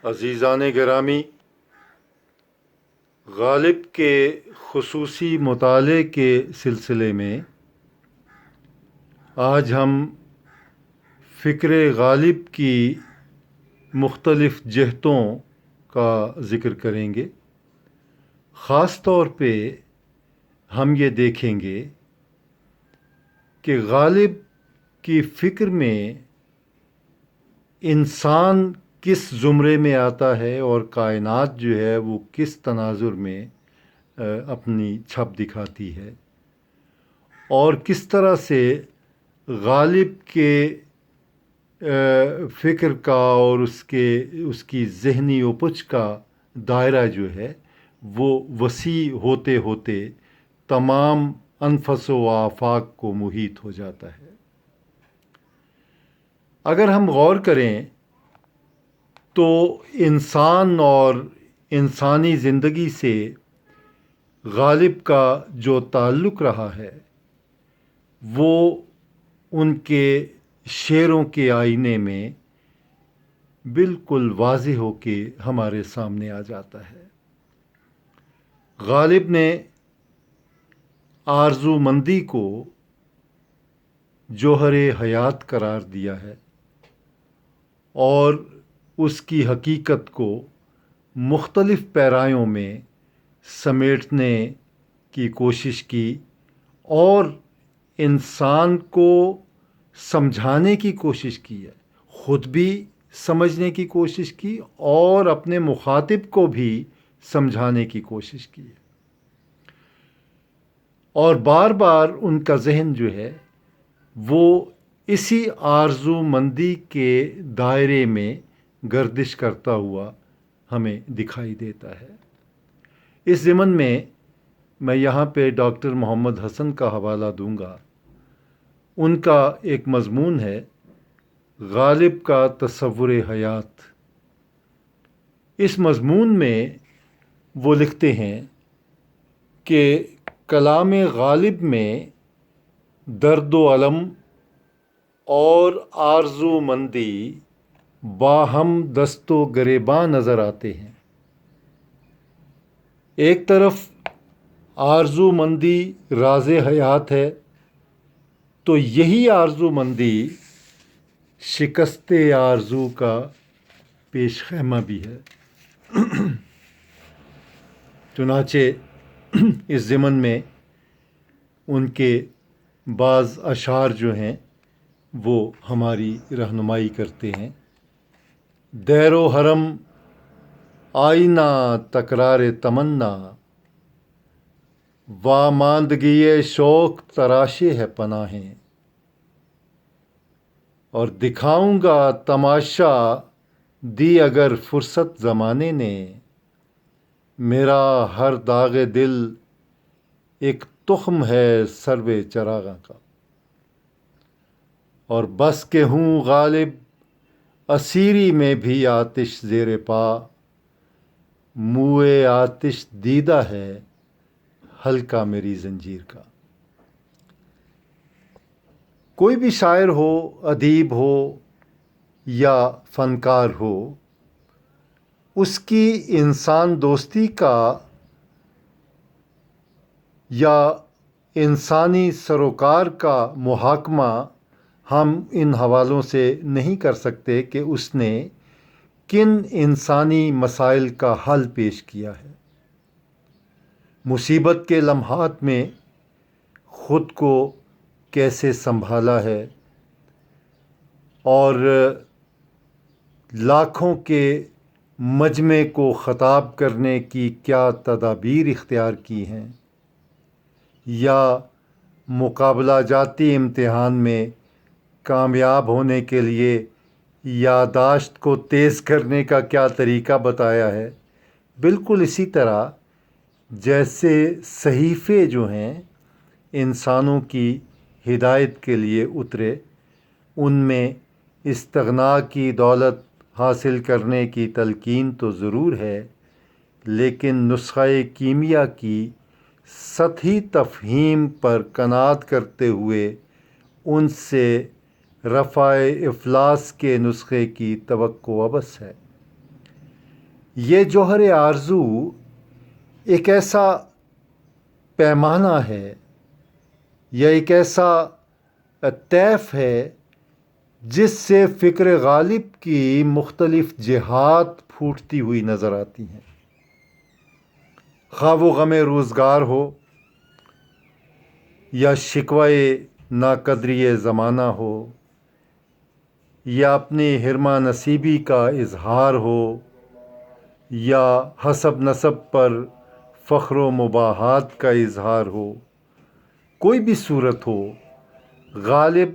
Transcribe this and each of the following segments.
عزیزان گرامی، غالب کے خصوصی مطالعے کے سلسلے میں آج ہم فکر غالب کی مختلف جہتوں کا ذکر کریں گے۔ خاص طور پہ ہم یہ دیکھیں گے کہ غالب کی فکر میں انسان کس زمرے میں آتا ہے اور کائنات جو ہے وہ کس تناظر میں اپنی چھپ دکھاتی ہے، اور کس طرح سے غالب کے فکر کا اور اس کی ذہنی اپج کا دائرہ جو ہے وہ وسیع ہوتے ہوتے تمام انفس و آفاق کو محیط ہو جاتا ہے۔ اگر ہم غور کریں تو انسان اور انسانی زندگی سے غالب کا جو تعلق رہا ہے وہ ان کے شعروں کے آئینے میں بالکل واضح ہو کے ہمارے سامنے آ جاتا ہے۔ غالب نے آرزو مندی کو جوہر حیات قرار دیا ہے اور اس کی حقیقت کو مختلف پیرایوں میں سمیٹنے کی کوشش کی اور انسان کو سمجھانے کی کوشش کی ہے، خود بھی سمجھنے کی کوشش کی اور اپنے مخاطب کو بھی سمجھانے کی کوشش کی ہے، اور بار بار ان کا ذہن جو ہے وہ اسی آرزو مندی کے دائرے میں گردش کرتا ہوا ہمیں دکھائی دیتا ہے۔ اس ضمن میں یہاں پہ ڈاکٹر محمد حسن کا حوالہ دوں گا۔ ان کا ایک مضمون ہے غالب کا تصور حیات۔ اس مضمون میں وہ لکھتے ہیں کہ کلام غالب میں درد و الم اور آرزو مندی باہم دست و گریباں نظر آتے ہیں۔ ایک طرف آرزو مندی راز حیات ہے تو یہی آرزو مندی شکست آرزو کا پیش خیمہ بھی ہے۔ چنانچہ اس ضمن میں ان کے بعض اشعار جو ہیں وہ ہماری رہنمائی کرتے ہیں۔ دیر و حرم آئینہ تکرار تمنا، واماندگی شوق تراشے ہے پناہیں، اور دکھاؤں گا تماشا دی اگر فرصت زمانے نے، میرا ہر داغ دل ایک تخم ہے سرو چراغاں کا، اور بس کہ ہوں غالب اسیری میں بھی آتش زیر پا، موئے آتش دیدہ ہے حلقہ میری زنجیر کا۔ کوئی بھی شاعر ہو، ادیب ہو یا فنکار ہو، اس کی انسان دوستی کا یا انسانی سروکار کا محاکمہ ہم ان حوالوں سے نہیں کر سکتے کہ اس نے کن انسانی مسائل کا حل پیش کیا ہے۔ مصیبت کے لمحات میں خود کو کیسے سنبھالا ہے اور لاکھوں کے مجمع کو خطاب کرنے کی کیا تدابیر اختیار کی ہیں، یا مقابلہ جاتی امتحان میں کامیاب ہونے کے لیے یادداشت کو تیز کرنے کا کیا طریقہ بتایا ہے۔ بالکل اسی طرح جیسے صحیفے جو ہیں انسانوں کی ہدایت کے لیے اترے، ان میں استغنا کی دولت حاصل کرنے کی تلقین تو ضرور ہے، لیکن نسخہ کیمیا کی سطحی تفہیم پر قناعت کرتے ہوئے ان سے رفع افلاس کے نسخے کی توقع عبث ہے۔ یہ جوہر آرزو ایک ایسا پیمانہ ہے یا ایک ایسا طیف ہے جس سے فکر غالب کی مختلف جہات پھوٹتی ہوئی نظر آتی ہیں، خواہ وہ غم روزگار ہو یا شکوہ ناقدری زمانہ ہو یا اپنی حرمہ نصیبی کا اظہار ہو یا حسب نسب پر فخر و مباحات کا اظہار ہو، کوئی بھی صورت ہو، غالب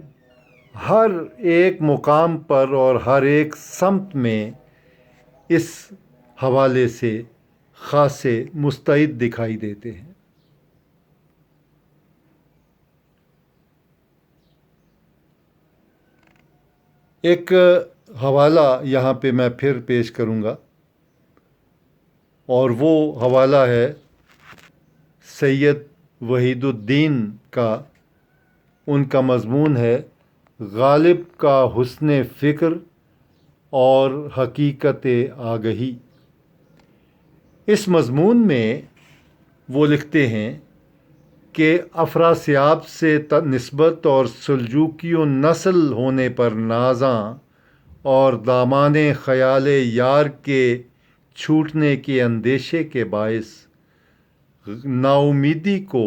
ہر ایک مقام پر اور ہر ایک سمت میں اس حوالے سے خاصے مستعد دکھائی دیتے ہیں۔ ایک حوالہ یہاں پہ میں پھر پیش کروں گا، اور وہ حوالہ ہے سید وحید الدین کا۔ ان کا مضمون ہے غالب کا حسن فکر اور حقیقت آگہی۔ اس مضمون میں وہ لکھتے ہیں کہ افراسیاب سے نسبت اور سلجوقیوں نسل ہونے پر نازاں اور دامان خیال یار کے چھوٹنے کے اندیشے کے باعث ناامیدی کو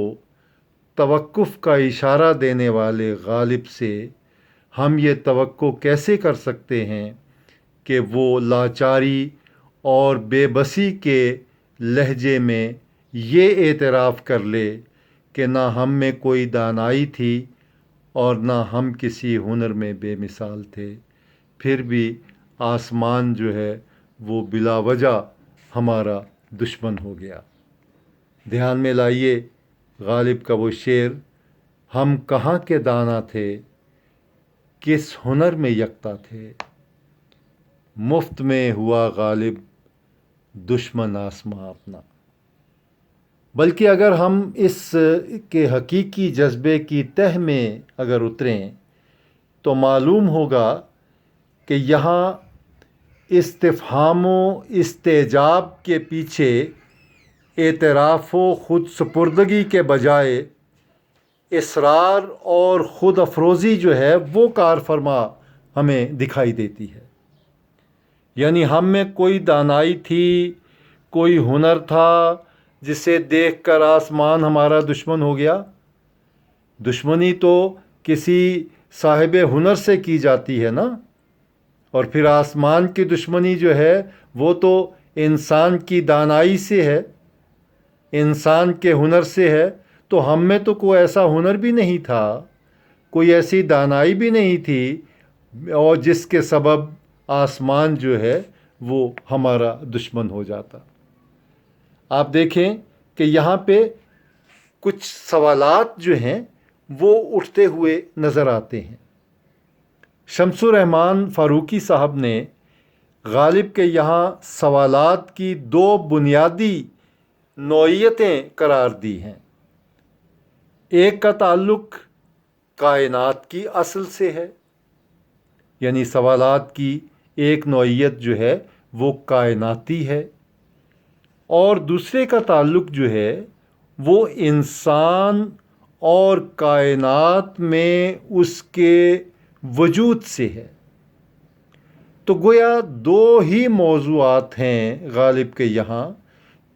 توقف کا اشارہ دینے والے غالب سے ہم یہ توقع کیسے کر سکتے ہیں کہ وہ لاچاری اور بے بسی کے لہجے میں یہ اعتراف کر لے کہ نہ ہم میں کوئی دانائی تھی اور نہ ہم کسی ہنر میں بے مثال تھے، پھر بھی آسمان جو ہے وہ بلا وجہ ہمارا دشمن ہو گیا۔ دھیان میں لائیے غالب کا وہ شعر، ہم کہاں کے دانا تھے، کس ہنر میں یکتا تھے، مفت میں ہوا غالب دشمن آسماں اپنا۔ بلکہ اگر ہم اس کے حقیقی جذبے کی تہ میں اگر اتریں تو معلوم ہوگا کہ یہاں استفہام و استعجاب کے پیچھے اعتراف و خود سپردگی کے بجائے اصرار اور خود افروزی جو ہے وہ کار فرما ہمیں دکھائی دیتی ہے۔ یعنی ہم میں کوئی دانائی تھی، کوئی ہنر تھا جسے دیکھ کر آسمان ہمارا دشمن ہو گیا۔ دشمنی تو کسی صاحب ہنر سے کی جاتی ہے نا، اور پھر آسمان کی دشمنی جو ہے وہ تو انسان کی دانائی سے ہے، انسان کے ہنر سے ہے۔ تو ہم میں تو کوئی ایسا ہنر بھی نہیں تھا، کوئی ایسی دانائی بھی نہیں تھی، اور جس کے سبب آسمان جو ہے وہ ہمارا دشمن ہو جاتا۔ آپ دیکھیں کہ یہاں پہ کچھ سوالات جو ہیں وہ اٹھتے ہوئے نظر آتے ہیں۔ شمس الرحمن فاروقی صاحب نے غالب کے یہاں سوالات کی دو بنیادی نوعیتیں قرار دی ہیں۔ ایک کا تعلق کائنات کی اصل سے ہے، یعنی سوالات کی ایک نوعیت جو ہے وہ کائناتی ہے، اور دوسرے کا تعلق جو ہے وہ انسان اور کائنات میں اس کے وجود سے ہے۔ تو گویا دو ہی موضوعات ہیں غالب کے یہاں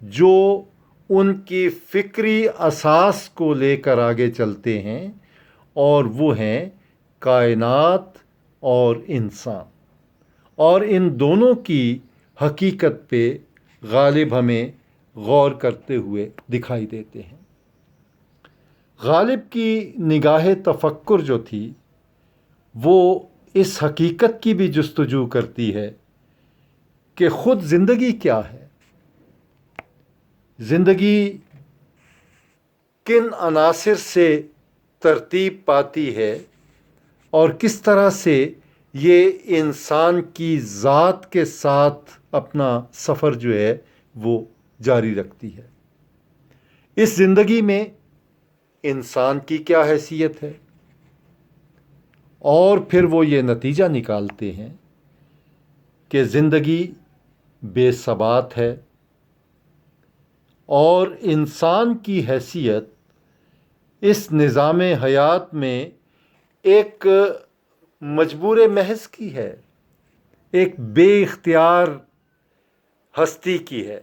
جو ان کی فکری اساس کو لے کر آگے چلتے ہیں، اور وہ ہیں کائنات اور انسان، اور ان دونوں کی حقیقت پہ غالب ہمیں غور کرتے ہوئے دکھائی دیتے ہیں۔ غالب کی نگاہ تفکر جو تھی وہ اس حقیقت کی بھی جستجو کرتی ہے کہ خود زندگی کیا ہے، زندگی کن عناصر سے ترتیب پاتی ہے، اور کس طرح سے یہ انسان کی ذات کے ساتھ اپنا سفر جو ہے وہ جاری رکھتی ہے۔ اس زندگی میں انسان کی کیا حیثیت ہے، اور پھر وہ یہ نتیجہ نکالتے ہیں کہ زندگی بے ثبات ہے اور انسان کی حیثیت اس نظام حیات میں ایک مجبور محض کی ہے، ایک بے اختیار ہستی کی ہے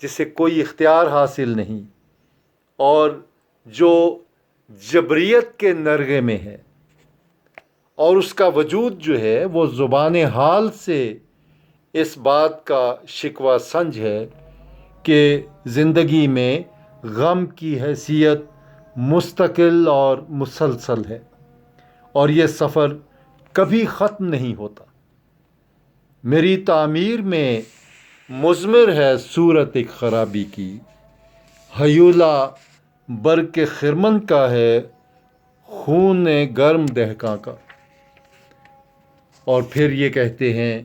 جسے کوئی اختیار حاصل نہیں اور جو جبریت کے نرغے میں ہے، اور اس کا وجود جو ہے وہ زبان حال سے اس بات کا شکوہ سنج ہے کہ زندگی میں غم کی حیثیت مستقل اور مسلسل ہے اور یہ سفر کبھی ختم نہیں ہوتا۔ میری تعمیر میں مضمر ہے صورت ایک خرابی کی، ہیولہ برق خرمن کا ہے خون گرم دہقاں کا۔ اور پھر یہ کہتے ہیں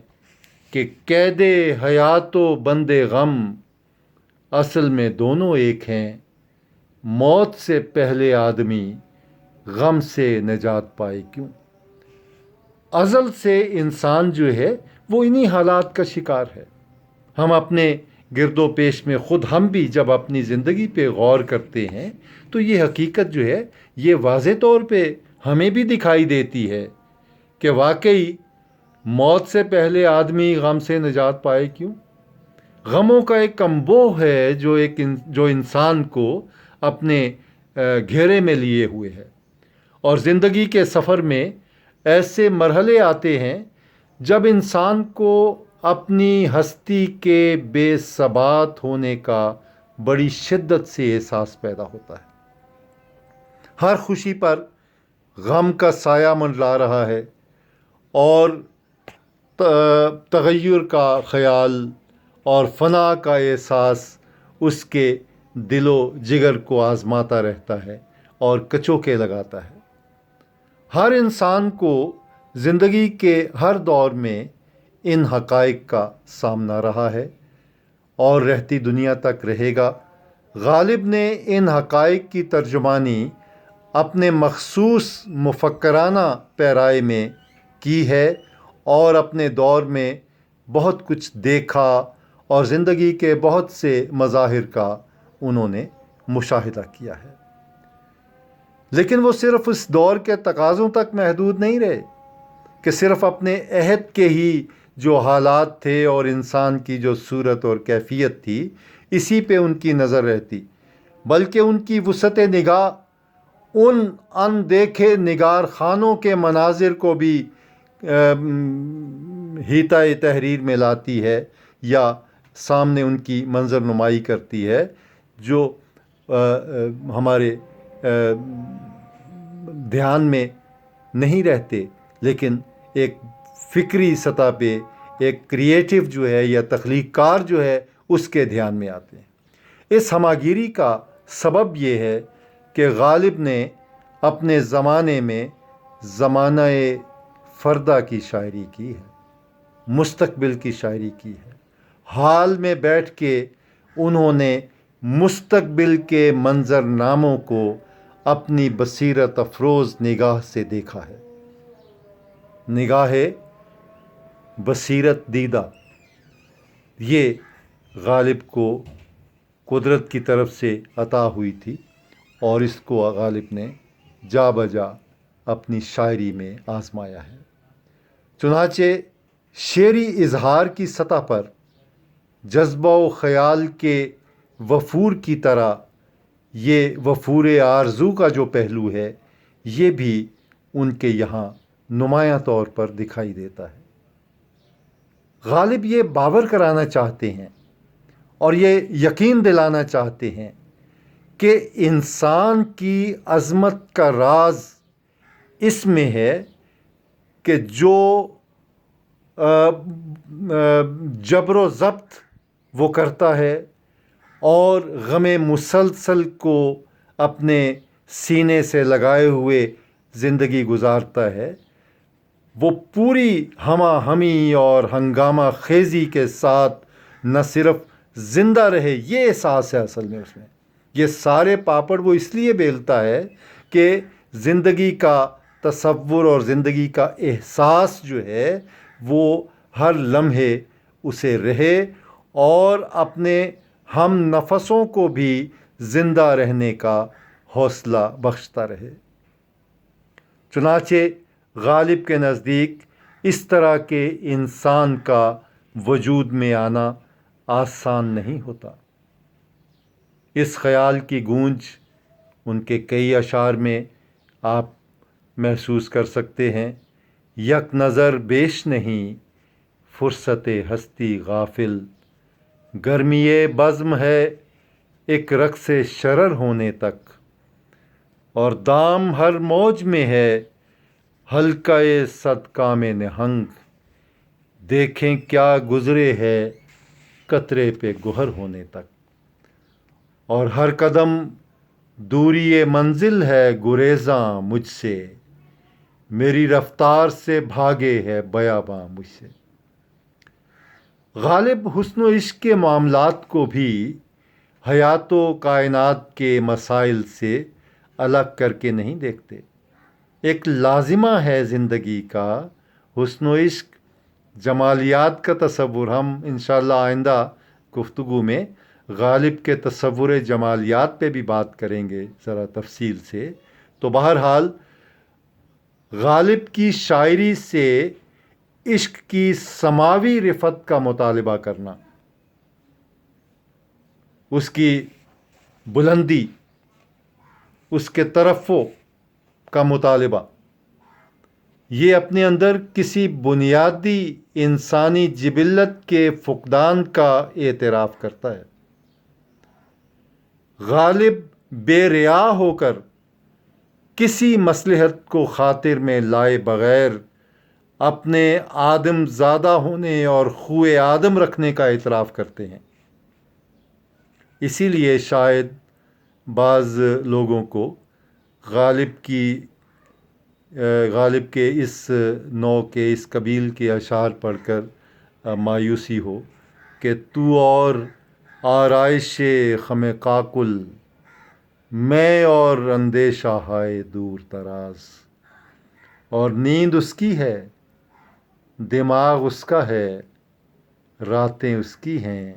کہ قید حیات و بند غم اصل میں دونوں ایک ہیں، موت سے پہلے آدمی غم سے نجات پائے کیوں۔ ازل سے انسان جو ہے وہ انہی حالات کا شکار ہے۔ ہم اپنے گرد و پیش میں خود ہم بھی جب اپنی زندگی پہ غور کرتے ہیں تو یہ حقیقت جو ہے یہ واضح طور پہ ہمیں بھی دکھائی دیتی ہے کہ واقعی موت سے پہلے آدمی غم سے نجات پائے کیوں۔ غموں کا ایک انبوہ ہے جو انسان کو اپنے گھیرے میں لیے ہوئے ہے، اور زندگی کے سفر میں ایسے مرحلے آتے ہیں جب انسان کو اپنی ہستی کے بے ثبات ہونے کا بڑی شدت سے احساس پیدا ہوتا ہے۔ ہر خوشی پر غم کا سایہ منڈلا رہا ہے اور تغیر کا خیال اور فنا کا احساس اس کے دل و جگر کو آزماتا رہتا ہے اور کچوکے لگاتا ہے۔ ہر انسان کو زندگی کے ہر دور میں ان حقائق کا سامنا رہا ہے اور رہتی دنیا تک رہے گا۔ غالب نے ان حقائق کی ترجمانی اپنے مخصوص مفکرانہ پیرائے میں کی ہے اور اپنے دور میں بہت کچھ دیکھا اور زندگی کے بہت سے مظاہر کا انہوں نے مشاہدہ کیا ہے۔ لیکن وہ صرف اس دور کے تقاضوں تک محدود نہیں رہے کہ صرف اپنے عہد کے ہی جو حالات تھے اور انسان کی جو صورت اور کیفیت تھی اسی پہ ان کی نظر رہتی، بلکہ ان کی وسعت نگاہ ان اندیکھے نگار خانوں کے مناظر کو بھی حیطۂ تحریر میں لاتی ہے یا سامنے ان کی منظر نمائی کرتی ہے جو ہمارے دھیان میں نہیں رہتے، لیکن ایک فکری سطح پہ ایک کریٹیو جو ہے یا تخلیق کار جو ہے اس کے دھیان میں آتے ہیں۔ اس ہماگیری کا سبب یہ ہے کہ غالب نے اپنے زمانے میں زمانہ فردہ کی شاعری کی ہے، مستقبل کی شاعری کی ہے۔ حال میں بیٹھ کے انہوں نے مستقبل کے منظر ناموں کو اپنی بصیرت افروز نگاہ سے دیکھا ہے۔ نگاہ بصیرت دیدہ یہ غالب کو قدرت کی طرف سے عطا ہوئی تھی اور اس کو غالب نے جا بجا اپنی شاعری میں آزمایا ہے۔ چنانچہ شعری اظہار کی سطح پر جذبہ و خیال کے وفور کی طرح یہ وفور آرزو کا جو پہلو ہے یہ بھی ان کے یہاں نمایاں طور پر دکھائی دیتا ہے۔ غالب یہ باور کرانا چاہتے ہیں اور یہ یقین دلانا چاہتے ہیں کہ انسان کی عظمت کا راز اس میں ہے کہ جو جبر و ضبط وہ کرتا ہے اور غم مسلسل کو اپنے سینے سے لگائے ہوئے زندگی گزارتا ہے، وہ پوری ہمہ ہمی اور ہنگامہ خیزی کے ساتھ نہ صرف زندہ رہے، یہ احساس ہے اصل میں اس میں۔ یہ سارے پاپڑ وہ اس لیے بیلتا ہے کہ زندگی کا تصور اور زندگی کا احساس جو ہے وہ ہر لمحے اسے رہے اور اپنے ہم نفسوں کو بھی زندہ رہنے کا حوصلہ بخشتا رہے۔ چنانچہ غالب کے نزدیک اس طرح کے انسان کا وجود میں آنا آسان نہیں ہوتا۔ اس خیال کی گونج ان کے کئی اشعار میں آپ محسوس کر سکتے ہیں۔ یک نظر بیش نہیں فرصت ہستی غافل، گرمی بزم ہے ایک رقص شرر ہونے تک، اور دام ہر موج میں ہے حلقہ صد کام نہنگ، دیکھیں کیا گزرے ہے قطرے پہ گہر ہونے تک، اور ہر قدم دوری منزل ہے گریزاں مجھ سے، میری رفتار سے بھاگے ہے بیاباں مجھ سے۔ غالب حسن و عشق کے معاملات کو بھی حیات و کائنات کے مسائل سے الگ کر کے نہیں دیکھتے۔ ایک لازمہ ہے زندگی کا حسن و عشق، جمالیات کا تصور۔ ہم انشاءاللہ آئندہ گفتگو میں غالب کے تصور جمالیات پہ بھی بات کریں گے ذرا تفصیل سے۔ تو بہرحال غالب کی شاعری سے عشق کی سماوی رفت کا مطالبہ کرنا، اس کی بلندی، اس کے ترفع کا مطالبہ، یہ اپنے اندر کسی بنیادی انسانی جبلت کے فقدان کا اعتراف کرتا ہے۔ غالب بے ریا ہو کر کسی مصلحت کو خاطر میں لائے بغیر اپنے آدم زادہ ہونے اور خوئے آدم رکھنے کا اعتراف کرتے ہیں۔ اسی لیے شاید بعض لوگوں کو غالب کے اس نوع کے، اس قبیل کے اشعار پڑھ کر مایوسی ہو کہ تو اور آرائش خم کاکل، میں اور اندیشہ ہائے دور دراز، اور نیند اس کی ہے، دماغ اس کا ہے، راتیں اس کی ہیں،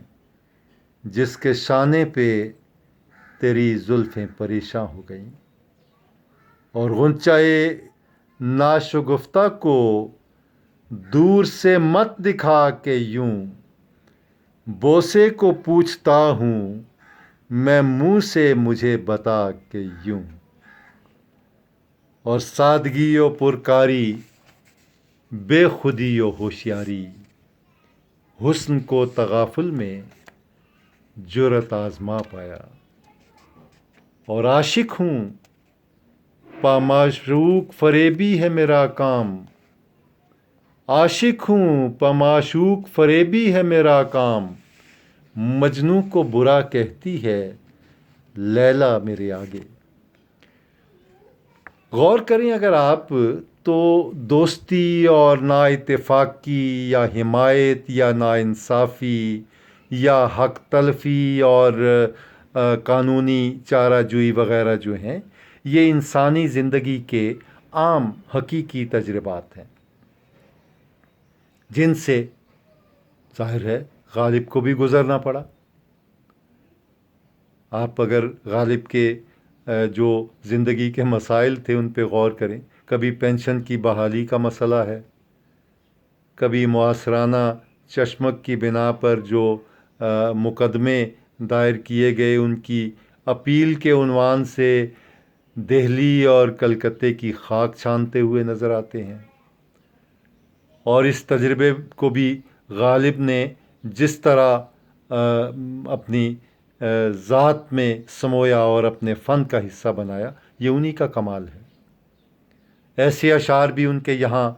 جس کے شانے پہ تیری زلفیں پریشاں ہو گئیں، اور غنچۂ ناشگفتہ کو دور سے مت دکھا کہ یوں، بوسے کو پوچھتا ہوں میں منہ سے مجھے بتا کہ یوں، اور سادگی و پرکاری، بے خودی و ہوشیاری، حسن کو تغافل میں جرأت آزما پایا، اور عاشق ہوں پامعشوق فریبی ہے میرا کام، عاشق ہوں پامعشوق فریبی ہے میرا کام، مجنوں کو برا کہتی ہے لیلا میرے آگے۔ غور کریں اگر آپ تو دوستی اور نا اتفاقی یا حمایت یا ناانصافی یا حق تلفی اور قانونی چارہ جوئی وغیرہ جو ہیں، یہ انسانی زندگی کے عام حقیقی تجربات ہیں جن سے ظاہر ہے غالب کو بھی گزرنا پڑا۔ آپ اگر غالب کے جو زندگی کے مسائل تھے ان پہ غور کریں، کبھی پینشن کی بحالی کا مسئلہ ہے، کبھی معاصرانہ چشمک کی بنا پر جو مقدمے دائر کیے گئے ان کی اپیل کے عنوان سے دہلی اور کلکتے کی خاک چھانتے ہوئے نظر آتے ہیں، اور اس تجربے کو بھی غالب نے جس طرح اپنی ذات میں سمویا اور اپنے فن کا حصہ بنایا، یہ انہی کا کمال ہے۔ ایسے اشعار بھی ان کے یہاں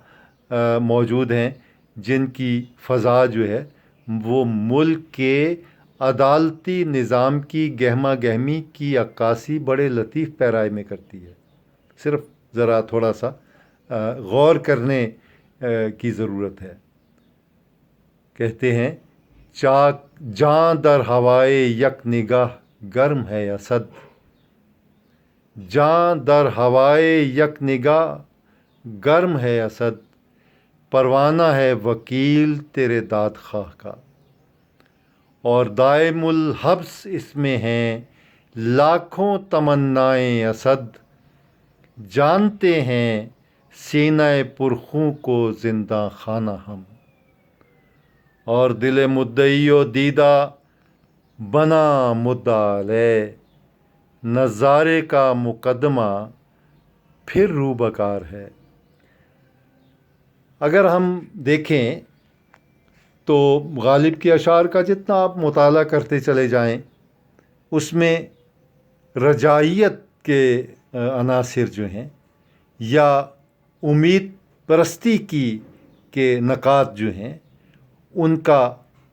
موجود ہیں جن کی فضا جو ہے وہ ملک کے عدالتی نظام کی گہما گہمی کی عکاسی بڑے لطیف پیرائے میں کرتی ہے۔ صرف ذرا تھوڑا سا غور کرنے کی ضرورت ہے۔ کہتے ہیں جاں در ہوائے یک نگاہ گرم ہے اسد، جاں در ہوائے یک نگاہ گرم ہے اسد، پروانہ ہے وکیل تیرے داد خواہ کا، اور دائم الحبس اس میں ہیں لاکھوں تمنائیں اسد، جانتے ہیں سینہ پرخوں کو زندہ خانہ ہم، اور دل مدعی و دیدہ بنا مدعا علیہ، نظارے کا مقدمہ پھر روبکار ہے۔ اگر ہم دیکھیں تو غالب کے اشعار کا جتنا آپ مطالعہ کرتے چلے جائیں، اس میں رجائیت کے عناصر جو ہیں یا امید پرستی کے نکات جو ہیں، ان کا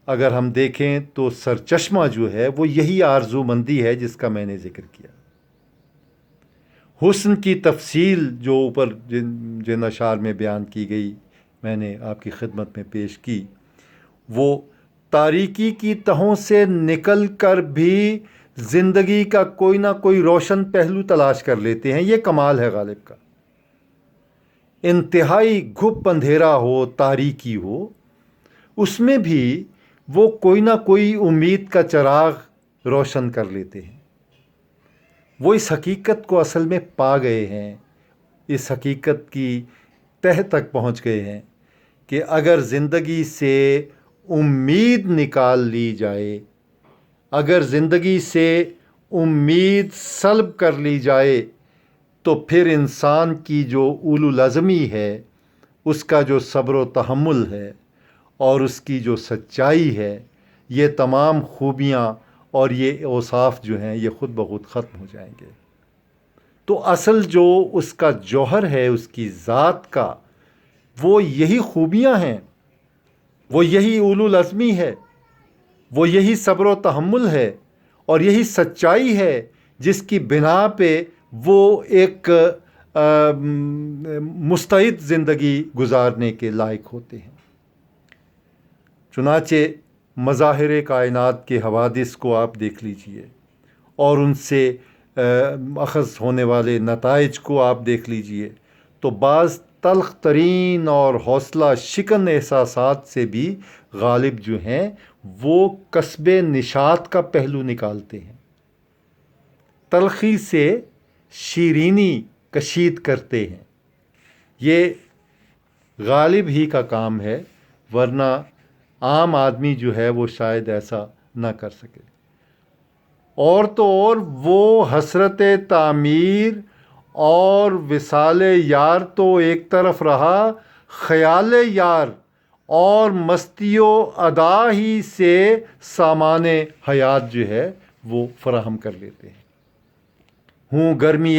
اگر ہم دیکھیں تو سرچشمہ جو ہے وہ یہی آرزو مندی ہے جس کا میں نے ذکر کیا۔ حسن کی تفصیل جو اوپر جن اشعار میں بیان کی گئی، میں نے آپ کی خدمت میں پیش کی، وہ تاریکی کی تہوں سے نکل کر بھی زندگی کا کوئی نہ کوئی روشن پہلو تلاش کر لیتے ہیں۔ یہ کمال ہے غالب کا۔ انتہائی گھپ اندھیرا ہو، تاریکی ہو، اس میں بھی وہ کوئی نہ کوئی امید کا چراغ روشن کر لیتے ہیں۔ وہ اس حقیقت کو اصل میں پا گئے ہیں، اس حقیقت کی تہ تک پہنچ گئے ہیں کہ اگر زندگی سے امید نکال لی جائے، اگر زندگی سے امید سلب کر لی جائے، تو پھر انسان کی جو اولو العزمی ہے، اس کا جو صبر و تحمل ہے، اور اس کی جو سچائی ہے، یہ تمام خوبیاں اور یہ اوصاف جو ہیں یہ خود بخود ختم ہو جائیں گے۔ تو اصل جو اس کا جوہر ہے، اس کی ذات کا، وہ یہی خوبیاں ہیں، وہ یہی اولو العزمی ہے، وہ یہی صبر و تحمل ہے، اور یہی سچائی ہے جس کی بنا پہ وہ ایک مستعد زندگی گزارنے کے لائق ہوتے ہیں۔ چنانچہ مظاہر کائنات کے حوادث کو آپ دیکھ لیجئے، اور ان سے اخذ ہونے والے نتائج کو آپ دیکھ لیجئے، تو بعض تلخ ترین اور حوصلہ شکن احساسات سے بھی غالب جو ہیں وہ کسب نشاط کا پہلو نکالتے ہیں، تلخی سے شیرینی کشید کرتے ہیں۔ یہ غالب ہی کا کام ہے، ورنہ عام آدمی جو ہے وہ شاید ایسا نہ کر سکے۔ اور تو اور وہ حسرت تعمیر اور وصال یار تو ایک طرف رہا، خیال یار اور مستی و ادا ہی سے سامان حیات جو ہے وہ فراہم کر لیتے ہیں۔ ہوں گرمی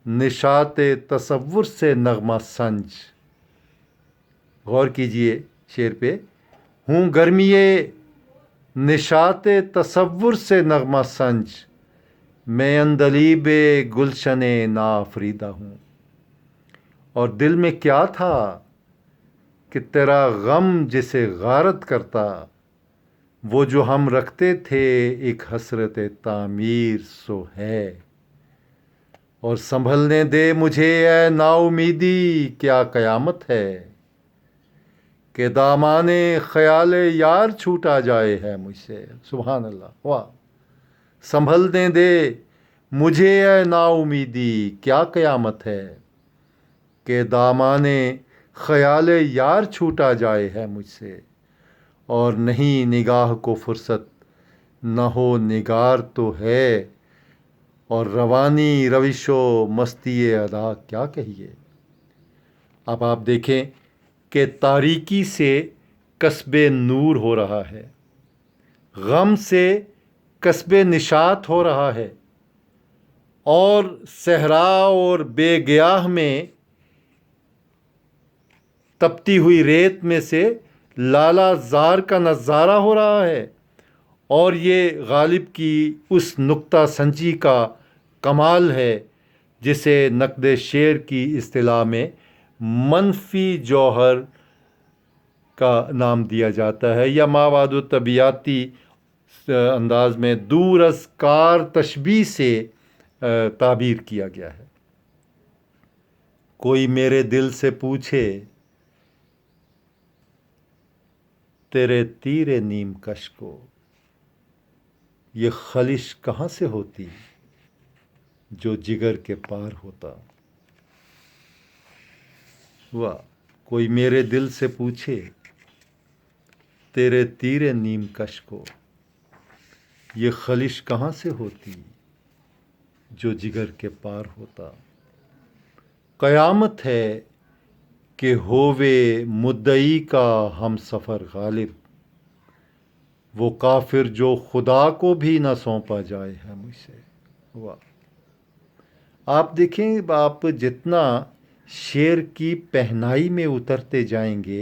نشاط تصور سے نغمہ سنج، غور کیجئے شعر پہ، ہوں گرمی نشاط تصور سے نغمہ سنج، میں عندلیب گلشن ناآفریدہ ہوں۔ اور دل میں کیا تھا کہ تیرا غم جسے غارت کرتا، وہ جو ہم رکھتے تھے ایک حسرت تعمیر سو ہے۔ اور سنبھلنے دے مجھے اے نا امیدی، کیا قیامت ہے کہ دامان خیال یار چھوٹا جائے ہے مجھ سے۔ سبحان اللہ، واہ! سنبھلنے دے مجھے اے نا امیدی، کیا قیامت ہے کہ دامان خیال یار چھوٹا جائے ہے مجھ سے، اور نہیں نگاہ کو فرصت، نہ ہو نگار تو ہے، اور روانی روش و مستی ادا کیا کہیے۔ اب آپ دیکھیں کہ تاریکی سے کسب نور ہو رہا ہے، غم سے کسب نشاط ہو رہا ہے، اور صحرا اور بے گیاہ میں تپتی ہوئی ریت میں سے لالا زار کا نظارہ ہو رہا ہے۔ اور یہ غالب کی اس نکتہ سنجی کا کمال ہے جسے نقد شعر کی اصطلاح میں منفی جوہر کا نام دیا جاتا ہے، یا مابعد طبیعتی انداز میں دور از کار تشبیہ سے تعبیر کیا گیا ہے۔ کوئی میرے دل سے پوچھے تیرے تیر نیم کش کو یہ خلش کہاں سے ہوتی جو جگر کے پار ہوتا۔ واہ، کوئی میرے دل سے پوچھے تیرے تیر نیم کش کو یہ خلش کہاں سے ہوتی جو جگر کے پار ہوتا۔ قیامت ہے کہ ہووے مدعی کا ہم سفر غالب، وہ کافر جو خدا کو بھی نہ سونپا جائے ہے مجھ سے۔ واہ، آپ دیکھیں، آپ جتنا شعر کی پہنائی میں اترتے جائیں گے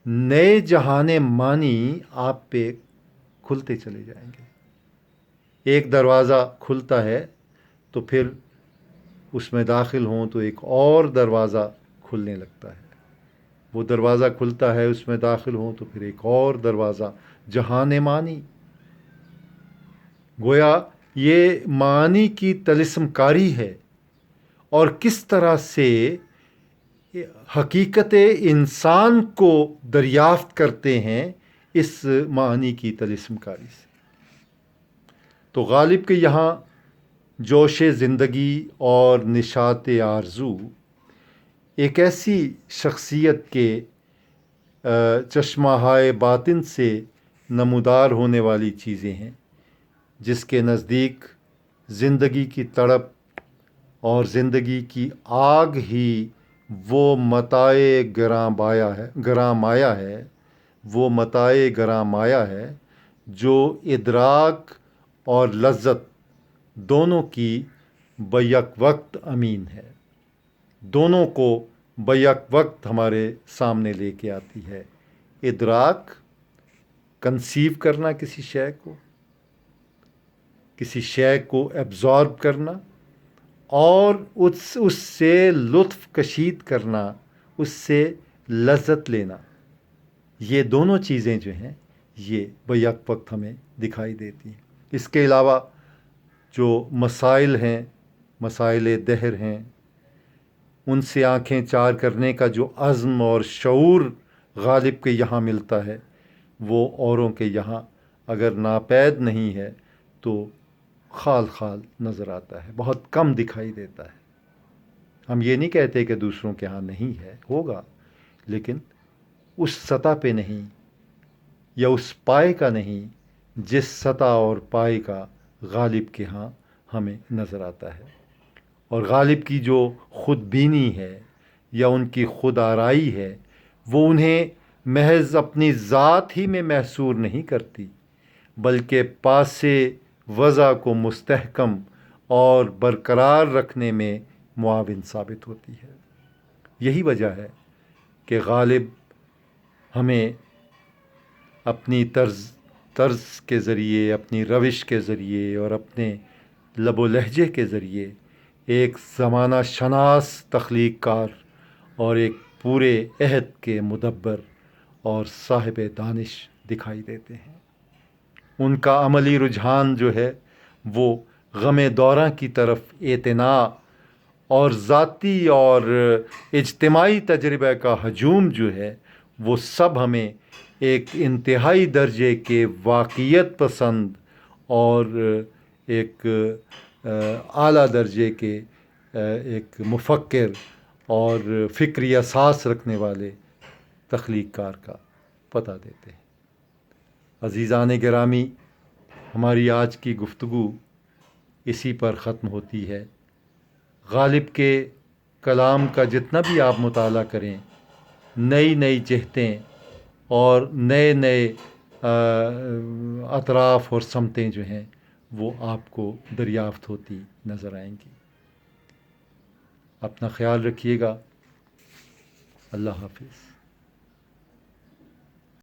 نئے جہان معنی آپ پہ کھلتے چلے جائیں گے۔ ایک دروازہ کھلتا ہے تو پھر اس میں داخل ہوں تو ایک اور دروازہ کھلنے لگتا ہے، وہ دروازہ کھلتا ہے اس میں داخل ہوں تو پھر ایک اور دروازہ، جہان معنی۔ گویا یہ معنی کی طلسم کاری ہے، اور کس طرح سے حقیقت انسان کو دریافت کرتے ہیں اس معنی کی طلسم کاری سے۔ تو غالب کے یہاں جوش زندگی اور نشاط آرزو ایک ایسی شخصیت کے چشمہائے باطن سے نمودار ہونے والی چیزیں ہیں جس کے نزدیک زندگی کی تڑپ اور زندگی کی آگ ہی وہ متاع گراں مایا ہے، وہ متاع گراں مایا ہے جو ادراک اور لذت دونوں کی بیک وقت امین ہے، دونوں کو بیک وقت ہمارے سامنے لے کے آتی ہے۔ ادراک، کنسیو کرنا کسی شے کو، کسی شے کو ایبزارب کرنا، اور اس سے لطف کشید کرنا، اس سے لذت لینا، یہ دونوں چیزیں جو ہیں یہ بیک وقت ہمیں دکھائی دیتی ہیں۔ اس کے علاوہ جو مسائل ہیں، مسائل دہر ہیں، ان سے آنکھیں چار کرنے کا جو عزم اور شعور غالب کے یہاں ملتا ہے وہ اوروں کے یہاں اگر ناپید نہیں ہے تو خال خال نظر آتا ہے، بہت کم دکھائی دیتا ہے۔ ہم یہ نہیں کہتے کہ دوسروں کے ہاں نہیں ہے، ہوگا، لیکن اس سطح پہ نہیں، یا اس پائے کا نہیں جس سطح اور پائے کا غالب کے ہاں ہمیں نظر آتا ہے۔ اور غالب کی جو خود بینی ہے یا ان کی خود آرائی ہے وہ انہیں محض اپنی ذات ہی میں محصور نہیں کرتی، بلکہ پاس وضع کو مستحکم اور برقرار رکھنے میں معاون ثابت ہوتی ہے۔ یہی وجہ ہے کہ غالب ہمیں اپنی طرز کے ذریعے، اپنی روش کے ذریعے اور اپنے لب و لہجے کے ذریعے ایک زمانہ شناس تخلیق کار اور ایک پورے عہد کے مدبر اور صاحب دانش دکھائی دیتے ہیں۔ ان کا عملی رجحان جو ہے وہ غم دوراں کی طرف اعتناء اور ذاتی اور اجتماعی تجربہ کا ہجوم جو ہے وہ سب ہمیں ایک انتہائی درجے کے واقعیت پسند اور ایک اعلیٰ درجے کے ایک مفکر اور فکری اساس رکھنے والے تخلیق کار کا پتہ دیتے ہیں۔ عزیزان گرامی، ہماری آج کی گفتگو اسی پر ختم ہوتی ہے۔ غالب کے کلام کا جتنا بھی آپ مطالعہ کریں، نئی نئی جہتیں اور نئے نئے اطراف اور سمتیں جو ہیں وہ آپ کو دریافت ہوتی نظر آئیں گی۔ اپنا خیال رکھیے گا۔ اللہ حافظ۔